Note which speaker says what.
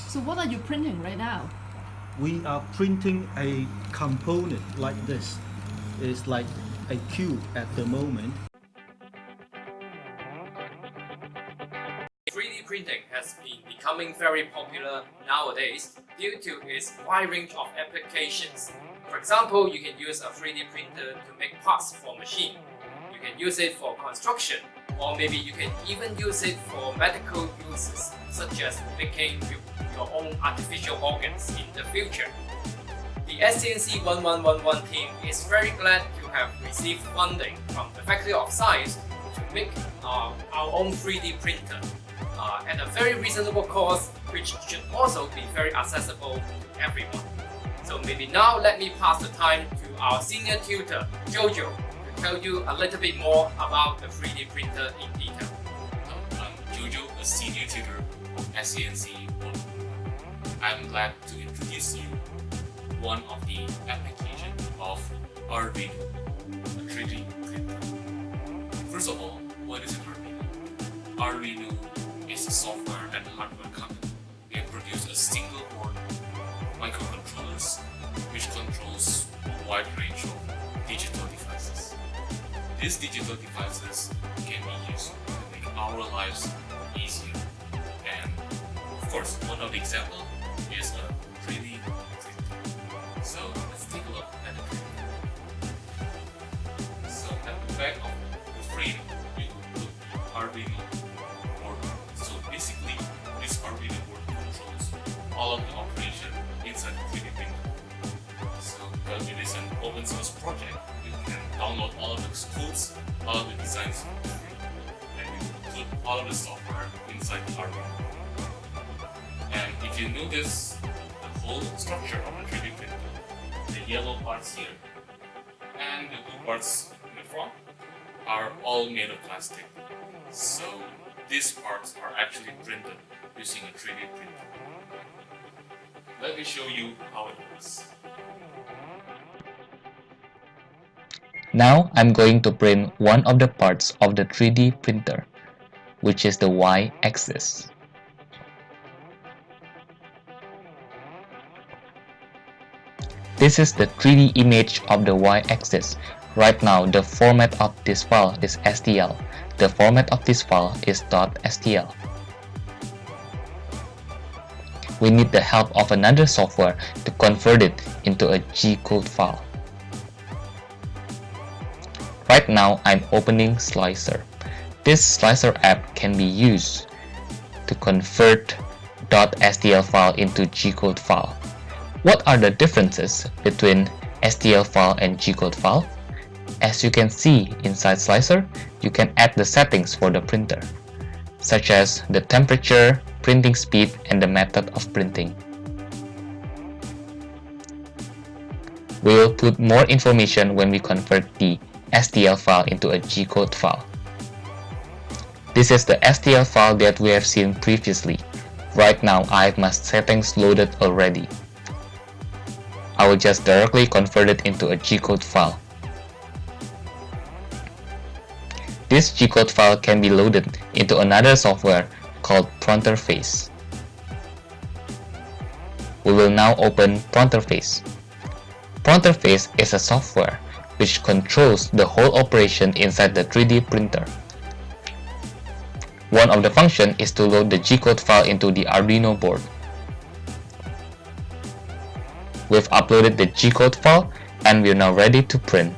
Speaker 1: So what are you printing right now?
Speaker 2: We are printing a component like this. It's like a cube at the moment.
Speaker 3: 3D printing has been becoming very popular nowadays due to its wide range of applications. For example, you can use a 3D printer to make parts for machine. You can use it for construction, or maybe you can even use it for medical uses, such as making your own artificial organs in the future. The SCNC 1111 team is very glad to have received funding from the Faculty of Science to make our own 3D printer at a very reasonable cost, which should also be very accessible to everyone. So maybe now let me pass the time to our senior tutor, Jojo, to tell you a little bit more about the 3D printer in detail.
Speaker 4: I'm Jojo, a senior tutor of SCNC 1. I'm glad to introduce you one of the applications of Arduino, a 3D printer. First of all, what is an Arduino? Arduino is a software and hardware company. We have produced a single board microcontrollers which controls a wide range of digital devices. These digital devices can be used to make our lives easier. And of course, one of the examples is a 3D printer. So let's take a look at the printer. So at the back of the frame, we will put the Arduino board. So basically, this Arduino board controls all of the operation inside the 3D printer. So because it is an open source project, you can download all of the codes, all of the designs for free, and we will put all of the software inside the Arduino. And if you notice the whole structure of the 3D printer, the yellow parts here and the blue parts in the front are all made of plastic. So these parts are actually printed using a 3D printer. Let me show you how it works.
Speaker 5: Now I'm going to print one of the parts of the 3D printer, which is the y-axis. This is the 3D image of the y-axis. Right now, the format of this file is STL. The format of this file is .stl. We need the help of another software to convert it into a gcode file. Right now, I'm opening Slicer. This Slicer app can be used to convert .stl file into gcode file. What are the differences between STL file and gcode file? As you can see inside Slicer, you can add the settings for the printer, such as the temperature, printing speed, and the method of printing. We will put more information when we convert the STL file into a gcode file. This is the STL file that we have seen previously. Right now, I have my settings loaded already. I will just directly convert it into a gcode file. This gcode file can be loaded into another software called Pronterface. We will now open Pronterface. Pronterface is a software which controls the whole operation inside the 3D printer. One of the functions is to load the gcode file into the Arduino board. We've uploaded the gcode file and we're now ready to print.